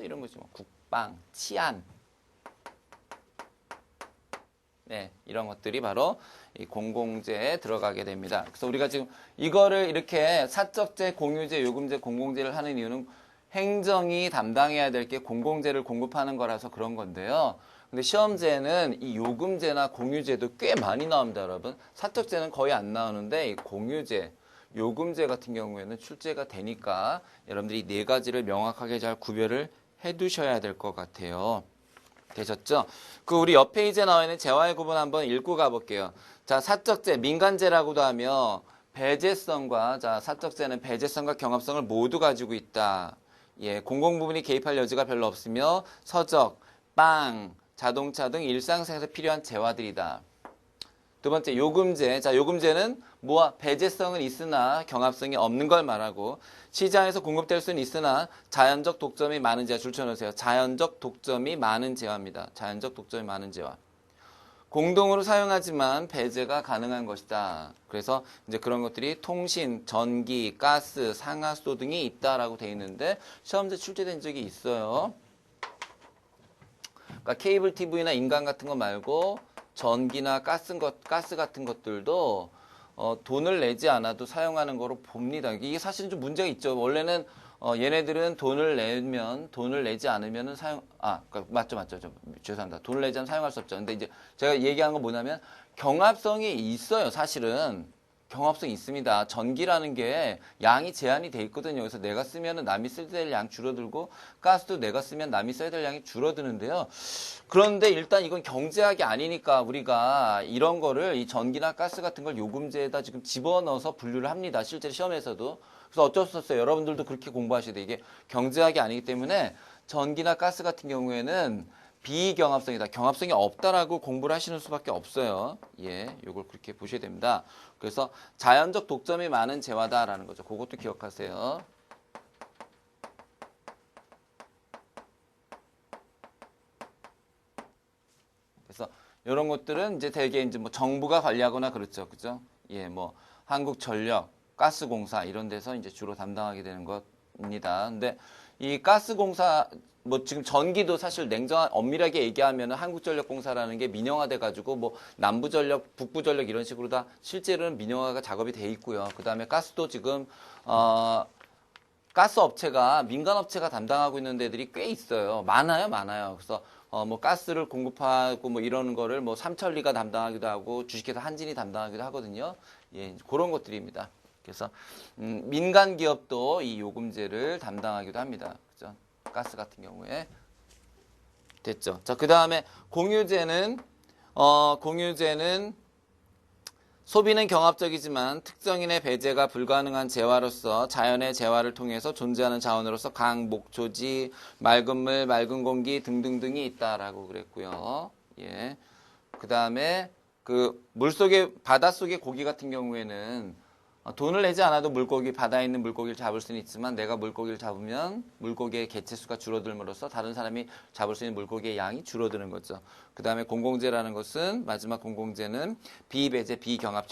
이런 거죠. 뭐 국방, 치안. 네, 이런 것들이 바로 이 공공재에 들어가게 됩니다. 그래서 우리가 지금 이거를 이렇게 사적재, 공유재, 요금재, 공공재를 하는 이유는 행정이 담당해야 될 게 공공재를 공급하는 거라서 그런 건데요. 근데 시험재는 이 요금재나 공유재도 꽤 많이 나옵니다, 여러분. 사적재는 거의 안 나오는데 이 공유재, 요금재 같은 경우에는 출제가 되니까 여러분들이 이 네 가지를 명확하게 잘 구별을 해 두셔야 될 것 같아요. 되셨죠? 그 우리 옆 페이지에 나와 있는 재화의 구분 한번 읽고 가볼게요. 자, 사적재, 민간재라고도 하며 배제성과 자, 사적재는 배제성과 경합성을 모두 가지고 있다. 예, 공공 부분이 개입할 여지가 별로 없으며 서적, 빵, 자동차 등 일상생활에서 필요한 재화들이다. 두 번째, 요금제. 자, 요금제는 뭐와 배제성은 있으나 경합성이 없는 걸 말하고 시장에서 공급될 수는 있으나 자연적 독점이 많은 재화. 줄 쳐놓으세요. 자연적 독점이 많은 재화입니다. 자연적 독점이 많은 재화. 공동으로 사용하지만 배제가 가능한 것이다. 그래서 이제 그런 것들이 통신, 전기, 가스, 상하수도 등이 있다라고 되어 있는데 시험제 출제된 적이 있어요. 그러니까 케이블 TV나 인강 같은 거 말고 전기나 가스 같은 것들도 돈을 내지 않아도 사용하는 거로 봅니다. 이게 사실은 좀 문제가 있죠. 원래는 얘네들은 돈을 내지 않으면은 그러니까 맞죠. 죄송합니다. 돈을 내지 않으면 사용할 수 없죠. 근데 이제 제가 얘기하는 건 뭐냐면 경합성이 있어요, 사실은. 경합성이 있습니다. 전기라는 게 양이 제한이 돼 있거든요. 그래서 내가 쓰면은 남이 써야 될 양 줄어들고 가스도 내가 쓰면 남이 써야 될 양이 줄어드는데요. 그런데 일단 이건 경제학이 아니니까 우리가 이런 거를 이 전기나 가스 같은 걸 요금제에다 지금 집어넣어서 분류를 합니다. 실제 시험에서도. 그래서 어쩔 수 없어요. 여러분들도 그렇게 공부하셔야 돼. 이게 경제학이 아니기 때문에 전기나 가스 같은 경우에는 비경합성이다. 경합성이 없다라고 공부를 하시는 수밖에 없어요. 예, 요걸 그렇게 보셔야 됩니다. 그래서 자연적 독점이 많은 재화다라는 거죠. 그것도 기억하세요. 그래서 이런 것들은 이제 대개 이제 뭐 정부가 관리하거나 그렇죠. 그죠? 예, 뭐 한국전력, 가스공사 이런 데서 이제 주로 담당하게 되는 겁니다. 근데 이 가스공사 뭐 지금 전기도 사실 엄밀하게 얘기하면은 한국전력공사라는 게 민영화돼 가지고 뭐 남부전력, 북부전력 이런 식으로 다 실제로는 민영화가 작업이 돼 있고요. 그다음에 가스도 지금 가스 업체가 민간 업체가 담당하고 있는 데들이 꽤 있어요. 많아요. 그래서 뭐 가스를 공급하고 뭐 이러는 거를 뭐 삼천리가 담당하기도 하고 주식회사 한진이 담당하기도 하거든요. 예, 그런 것들입니다. 그래서 민간 기업도 이 요금제를 담당하기도 합니다. 그죠? 가스 같은 경우에 됐죠. 자, 그다음에 공유제는 소비는 경합적이지만 특정인의 배제가 불가능한 재화로서 자연의 재화를 통해서 존재하는 자원으로서 강, 목초지, 맑은 물, 맑은 공기 등등등이 있다라고 그랬고요. 예. 그다음에 그 물속에 바닷속의 고기 같은 경우에는 돈을 내지 않아도 바다에 있는 물고기를 잡을 수는 있지만 내가 물고기를 잡으면 물고기의 개체수가 줄어들므로써 다른 사람이 잡을 수 있는 물고기의 양이 줄어드는 거죠. 그 다음에 공공재라는 것은 마지막 공공재는 비배제, 비경합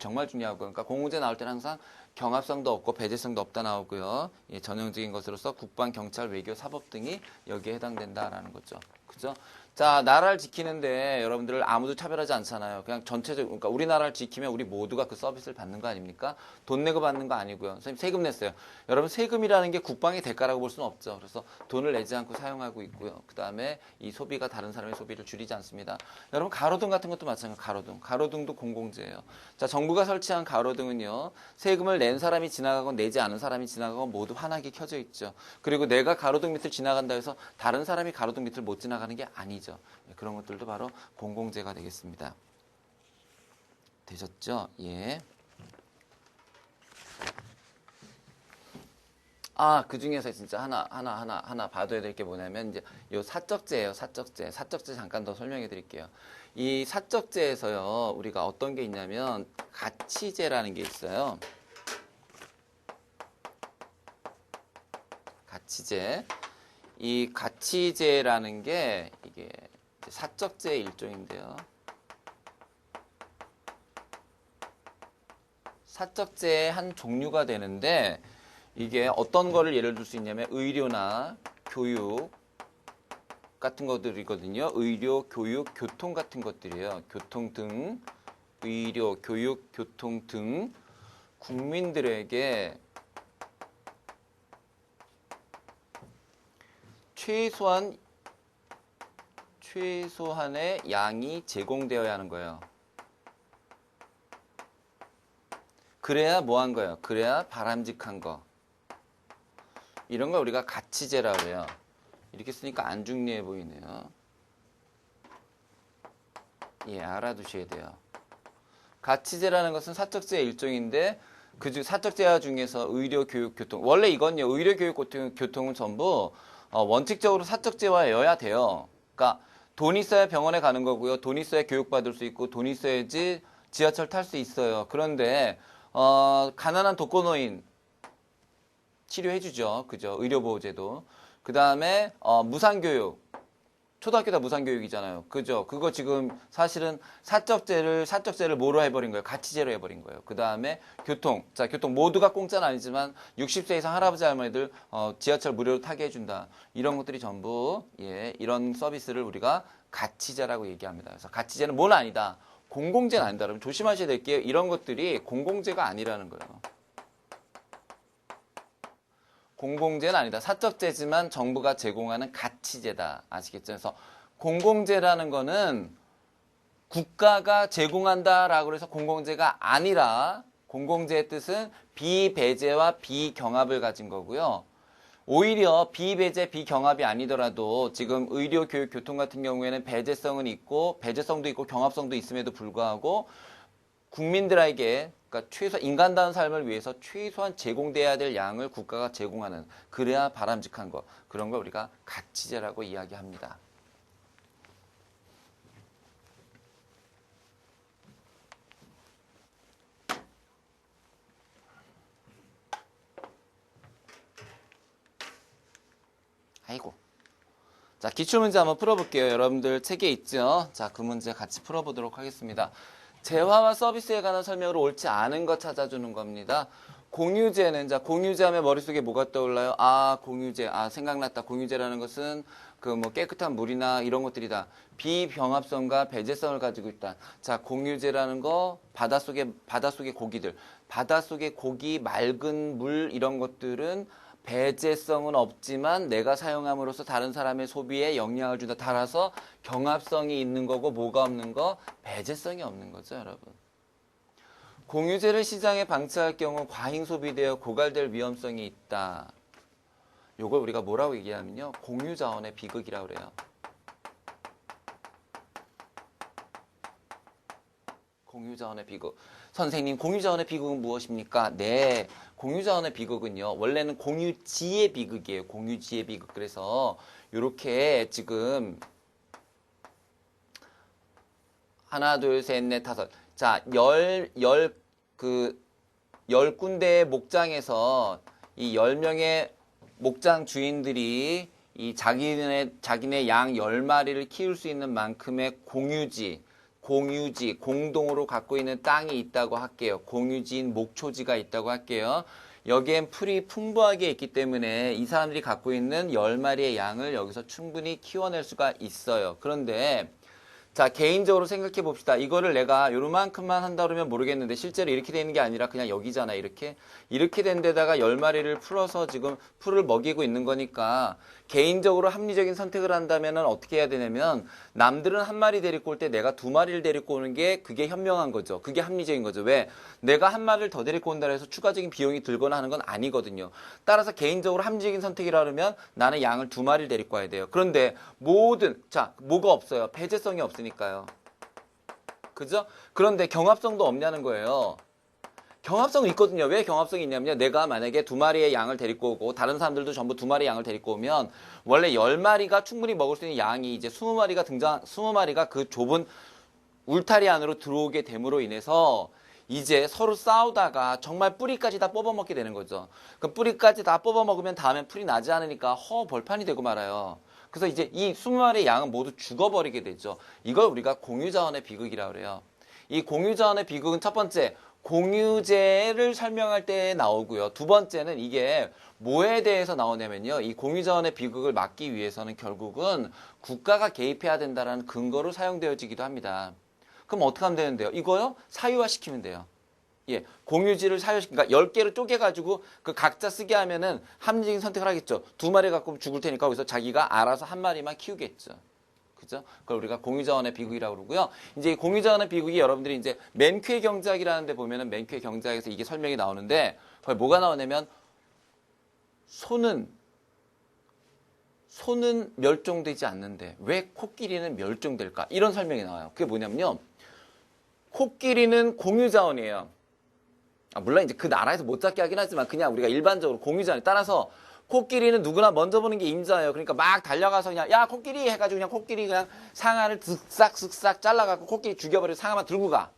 정말 중요하고 그러니까 공공재 나올 때는 항상 경합성도 없고 배제성도 없다 나오고요. 예, 전형적인 것으로서 국방, 경찰, 외교, 사법 등이 여기에 해당된다라는 거죠. 그죠? 자, 나라를 지키는데 여러분들을 아무도 차별하지 않잖아요. 그냥 전체적으로, 그러니까 우리나라를 지키면 우리 모두가 그 서비스를 받는 거 아닙니까? 돈 내고 받는 거 아니고요. 선생님 세금 냈어요. 여러분 세금이라는 게 국방의 대가라고 볼 수는 없죠. 그래서 돈을 내지 않고 사용하고 있고요. 그 다음에 이 소비가 다른 사람의 소비를 줄이지 않습니다. 여러분 가로등 같은 것도 마찬가지예요. 가로등도 공공재예요. 자, 정부가 설치한 가로등은요. 세금을 낸 사람이 지나가고 내지 않은 사람이 지나가고 모두 환하게 켜져 있죠. 그리고 내가 가로등 밑을 지나간다 해서 다른 사람이 가로등 밑을 못 지나가는 게 아니죠. 그런 것들도 바로 공공재가 되겠습니다. 되셨죠? 예. 그 중에서 진짜 하나 봐둬야 될 게 뭐냐면, 이제, 요 사적재예요, 사적재. 사적재 잠깐 더 설명해 드릴게요. 이 사적재에서요, 우리가 어떤 게 있냐면, 가치재라는 게 있어요. 가치재. 이 가치재라는 게, 이게, 사적재의 일종인데요. 사적재의 한 종류가 되는데 이게 어떤 거를 예를 들 수 있냐면 의료나 교육 같은 것들이거든요. 의료, 교육, 교통 같은 것들이에요. 교통 등, 의료, 교육, 교통 등 국민들에게 최소한의 양이 제공되어야 하는 거예요. 그래야 뭐 한 거예요? 그래야 바람직한 거. 이런 걸 우리가 가치제라고 해요. 이렇게 쓰니까 안 중요해 보이네요. 예, 알아두셔야 돼요. 가치제라는 것은 사적제의 일종인데 그 사적제화 중에서 의료, 교육, 교통. 원래 이건요. 의료, 교육, 교통은 전부 원칙적으로 사적제화여야 돼요. 그러니까 돈 있어야 병원에 가는 거고요. 돈 있어야 교육받을 수 있고 돈 있어야지 지하철 탈 수 있어요. 그런데 가난한 독거노인 치료해주죠. 그죠? 의료보호제도. 그 다음에 무상교육. 초등학교 다 무상교육이잖아요. 그죠? 그거 지금 사실은 사적제를 뭐로 해버린 거예요? 가치제로 해버린 거예요. 그 다음에 교통. 자, 교통 모두가 공짜는 아니지만 60세 이상 할아버지 할머니들 지하철 무료로 타게 해준다. 이런 것들이 전부 예, 이런 서비스를 우리가 가치제라고 얘기합니다. 그래서 가치제는 뭘 아니다. 공공재는 아니다. 여러분 조심하셔야 될 게 이런 것들이 공공재가 아니라는 거예요. 공공재는 아니다. 사적재지만 정부가 제공하는 가치재다. 아시겠죠? 그래서 공공재라는 거는 국가가 제공한다라고 해서 공공재가 아니라 공공재의 뜻은 비배제와 비경합을 가진 거고요. 오히려 비배제, 비경합이 아니더라도 지금 의료, 교육, 교통 같은 경우에는 배제성은 있고 배제성도 있고 경합성도 있음에도 불구하고 국민들에게 그러니까 인간다운 삶을 위해서 최소한 제공돼야 될 양을 국가가 제공하는 그래야 바람직한 것 그런 걸 우리가 가치제라고 이야기합니다. 아이고. 자, 기출문제 한번 풀어볼게요. 여러분들 책에 있죠? 자, 그 문제 같이 풀어보도록 하겠습니다. 재화와 서비스에 관한 설명으로 옳지 않은 것 찾아주는 겁니다. 공유제는, 자, 공유제 하면 머릿속에 뭐가 떠올라요? 아, 공유제. 아, 생각났다. 공유제라는 것은 그 뭐 깨끗한 물이나 이런 것들이다. 비병합성과 배제성을 가지고 있다. 자, 공유제라는 거, 바닷속의 고기들. 바닷속의 고기, 맑은 물, 이런 것들은 배제성은 없지만 내가 사용함으로써 다른 사람의 소비에 영향을 준다. 따라서 경합성이 있는 거고 뭐가 없는 거? 배제성이 없는 거죠, 여러분. 공유제를 시장에 방치할 경우 과잉 소비되어 고갈될 위험성이 있다. 요걸 우리가 뭐라고 얘기하면요. 공유자원의 비극이라고 그래요. 공유자원의 비극. 선생님, 공유자원의 비극은 무엇입니까? 네, 공유자원의 비극은요. 원래는 공유지의 비극이에요. 공유지의 비극. 그래서 이렇게 지금 하나, 둘, 셋, 넷, 다섯. 자, 열 군데의 목장에서 이 10명의 목장 주인들이 이 자기네 양 10마리를 키울 수 있는 만큼의 공유지, 공동으로 갖고 있는 땅이 있다고 할게요. 공유지인 목초지가 있다고 할게요. 여기엔 풀이 풍부하게 있기 때문에 이 사람들이 갖고 있는 10마리의 양을 여기서 충분히 키워낼 수가 있어요. 그런데 자, 개인적으로 생각해 봅시다. 이거를 내가 요만큼만 한다 그러면 모르겠는데 실제로 이렇게 되는 게 아니라 그냥 여기잖아. 이렇게 된 데다가 10마리를 풀어서 지금 풀을 먹이고 있는 거니까 개인적으로 합리적인 선택을 한다면은 어떻게 해야 되냐면 남들은 한 마리 데리고 올 때 내가 2마리를 데리고 오는 게 그게 현명한 거죠. 그게 합리적인 거죠. 왜? 내가 한 마리를 더 데리고 온다 해서 추가적인 비용이 들거나 하는 건 아니거든요. 따라서 개인적으로 합리적인 선택이라 그러면 나는 양을 2마리를 데리고 와야 돼요. 그런데 자, 뭐가 없어요? 배제성이 없으니까요. 그죠? 그런데 경합성도 없냐는 거예요. 경합성은 있거든요. 왜 경합성이 있냐면요. 내가 만약에 2마리의 양을 데리고 오고 다른 사람들도 전부 2마리의 양을 데리고 오면 원래 10마리가 충분히 먹을 수 있는 양이 이제 20마리가 그 좁은 울타리 안으로 들어오게 됨으로 인해서 이제 서로 싸우다가 정말 뿌리까지 다 뽑아먹게 되는 거죠. 그 뿌리까지 다 뽑아먹으면 다음엔 풀이 나지 않으니까 벌판이 되고 말아요. 그래서 이제 이 20마리의 양은 모두 죽어버리게 되죠. 이걸 우리가 공유자원의 비극이라고 그래요. 이 공유자원의 비극은 첫 번째, 공유제를 설명할 때 나오고요. 두 번째는 이게 뭐에 대해서 나오냐면요. 이 공유자원의 비극을 막기 위해서는 결국은 국가가 개입해야 된다는 근거로 사용되어지기도 합니다. 그럼 어떻게 하면 되는데요? 이거요? 사유화시키면 돼요. 예, 공유지를 그러니까 10개로 쪼개가지고 그 각자 쓰게 하면은 합리적인 선택을 하겠죠. 두 마리 갖고 죽을 테니까 거기서 자기가 알아서 한 마리만 키우겠죠. 그죠? 그걸 우리가 공유자원의 비극이라고 그러고요. 이제 이 공유자원의 비극이 여러분들이 이제 맨퀴의 경제학이라는 데 보면은 맨퀴의 경제학에서 이게 설명이 나오는데 거기 뭐가 나오냐면 소는 멸종되지 않는데 왜 코끼리는 멸종될까? 이런 설명이 나와요. 그게 뭐냐면요. 코끼리는 공유자원이에요. 물론 이제 그 나라에서 못 잡게 하긴 하지만 그냥 우리가 일반적으로 공유자원에 따라서 코끼리는 누구나 먼저 보는 게 임자예요. 그러니까 막 달려가서 그냥 야 코끼리 해가지고 그냥 코끼리 그냥 상아를 쓱싹쓱싹 잘라갖고 코끼리 죽여버리고 상아만 들고 가.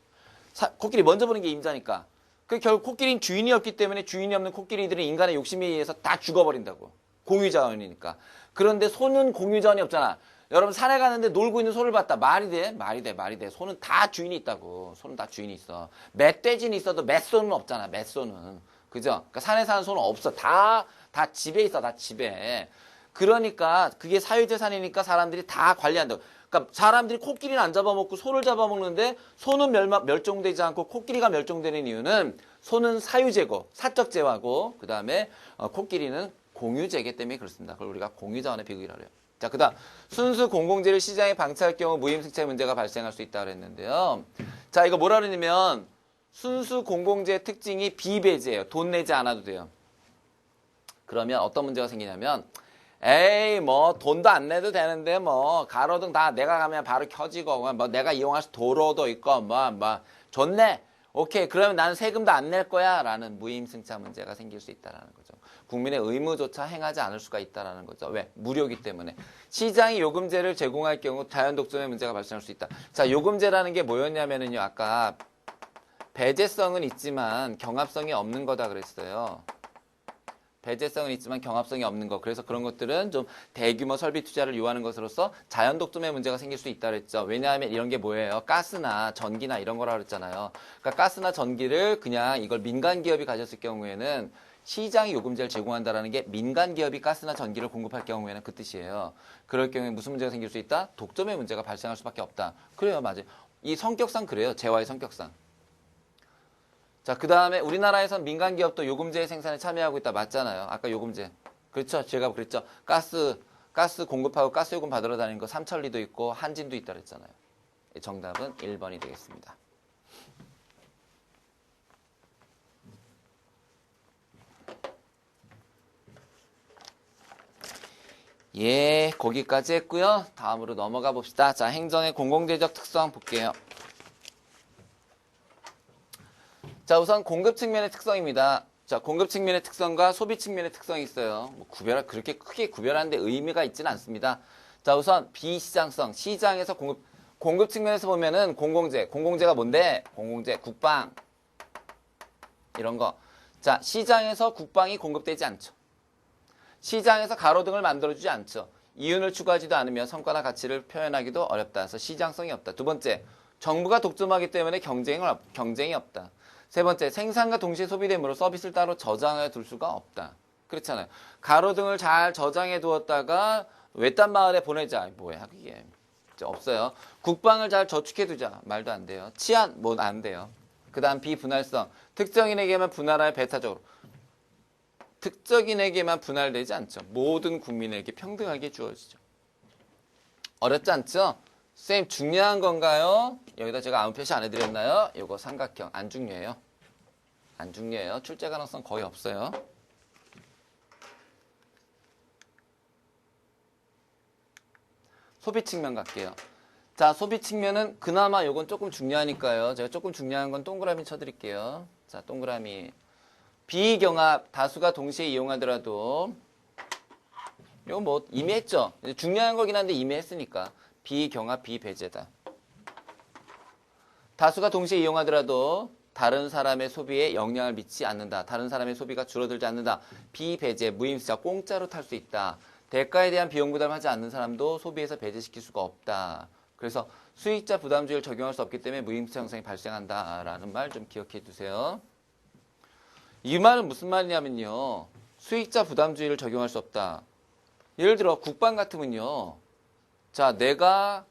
코끼리 먼저 보는 게 임자니까. 그 결국 코끼리는 주인이 없기 때문에 주인이 없는 코끼리들은 인간의 욕심에 의해서 다 죽어버린다고. 공유자원이니까. 그런데 소는 공유자원이 없잖아. 여러분 산에 가는데 놀고 있는 소를 봤다. 말이 돼? 말이 돼. 소는 다 주인이 있다고. 소는 다 주인이 있어. 멧돼지는 있어도 멧소는 없잖아. 멧소는. 그죠? 그러니까 산에 사는 소는 없어. 다 집에 있어. 다 집에. 그러니까 그게 사유재산이니까 사람들이 다 관리한다고. 그러니까 사람들이 코끼리는 안 잡아먹고 소를 잡아먹는데 소는 멸종되지 않고 코끼리가 멸종되는 이유는 소는 사유재고 사적 재화고 그 다음에 코끼리는 공유재이기 때문에 그렇습니다. 그걸 우리가 공유자원의 비극이라고 해요. 자, 그 다음 순수 공공재를 시장에 방치할 경우 무임승차 문제가 발생할 수 있다고 그랬는데요. 자, 이거 뭐라 그러냐면 순수 공공재의 특징이 비배제예요. 돈 내지 않아도 돼요. 그러면 어떤 문제가 생기냐면 에이 뭐 돈도 안 내도 되는데 뭐 가로등 다 내가 가면 바로 켜지고 뭐 내가 이용할 수 도로도 있고 뭐 좋네. 오케이. 그러면 나는 세금도 안 낼 거야 라는 무임승차 문제가 생길 수 있다는 거죠. 국민의 의무조차 행하지 않을 수가 있다는 거죠. 왜? 무료이기 때문에. 시장이 요금제를 제공할 경우 자연 독점의 문제가 발생할 수 있다. 자, 요금제라는 게 뭐였냐면은요. 아까 배제성은 있지만 경합성이 없는 거다 그랬어요. 배제성은 있지만 경합성이 없는 거. 그래서 그런 것들은 좀 대규모 설비 투자를 요하는 것으로서 자연 독점의 문제가 생길 수 있다 그랬죠. 왜냐하면 이런 게 뭐예요? 가스나 전기나 이런 거라 그랬잖아요. 그러니까 가스나 전기를 그냥 이걸 민간 기업이 가졌을 경우에는 시장이 요금제를 제공한다라는 게 민간 기업이 가스나 전기를 공급할 경우에는 그 뜻이에요. 그럴 경우에 무슨 문제가 생길 수 있다? 독점의 문제가 발생할 수밖에 없다. 그래요, 맞아요. 이 성격상 그래요. 재화의 성격상. 자, 그 다음에 우리나라에선 민간 기업도 요금제 생산에 참여하고 있다. 맞잖아요. 아까 요금제. 그렇죠. 제가 그랬죠. 가스 공급하고 가스 요금 받으러 다니는 거 삼천리도 있고 한진도 있다 그랬잖아요. 정답은 1번이 되겠습니다. 예, 거기까지 했고요. 다음으로 넘어가 봅시다. 자, 행정의 공공재적 특성 볼게요. 자, 우선 공급 측면의 특성입니다. 자, 공급 측면의 특성과 소비 측면의 특성이 있어요. 뭐 그렇게 크게 구별하는데 의미가 있지는 않습니다. 자, 우선 비시장성, 시장에서 공급 측면에서 보면은 공공재가 뭔데? 공공재, 국방 이런 거. 자, 시장에서 국방이 공급되지 않죠. 시장에서 가로등을 만들어주지 않죠. 이윤을 추구하지도 않으며 성과나 가치를 표현하기도 어렵다. 그래서 시장성이 없다. 두 번째, 정부가 독점하기 때문에 경쟁이 없다. 세 번째, 생산과 동시에 소비됨으로 서비스를 따로 저장해 둘 수가 없다. 그렇잖아요. 가로등을 잘 저장해 두었다가 외딴 마을에 보내자. 뭐야 그게. 없어요. 국방을 잘 저축해 두자. 말도 안 돼요. 치안, 뭐 안 돼요. 그 다음 비분할성. 특정인에게만 분할할 배타적으로. 특정인에게만 분할되지 않죠. 모든 국민에게 평등하게 주어지죠. 어렵지 않죠? 쌤 중요한 건가요? 여기다 제가 아무 표시 안 해드렸나요? 이거 삼각형 안 중요해요. 안 중요해요. 출제 가능성 거의 없어요. 소비 측면 갈게요. 자, 소비 측면은 그나마 이건 조금 중요하니까요. 제가 조금 중요한 건 동그라미 쳐드릴게요. 자, 동그라미. 비경합, 다수가 동시에 이용하더라도 이거 뭐 이미 했죠. 중요한 거긴 한데 이미 했으니까 비경합, 비배제다. 다수가 동시에 이용하더라도 다른 사람의 소비에 영향을 미치지 않는다. 다른 사람의 소비가 줄어들지 않는다. 비배제, 무임승차, 공짜로 탈 수 있다. 대가에 대한 비용 부담하지 않는 사람도 소비에서 배제시킬 수가 없다. 그래서 수익자 부담주의를 적용할 수 없기 때문에 무임차 형성이 발생한다라는 말 좀 기억해 두세요. 이 말은 무슨 말이냐면요. 수익자 부담주의를 적용할 수 없다. 예를 들어 국방 같으면요. 자, 내가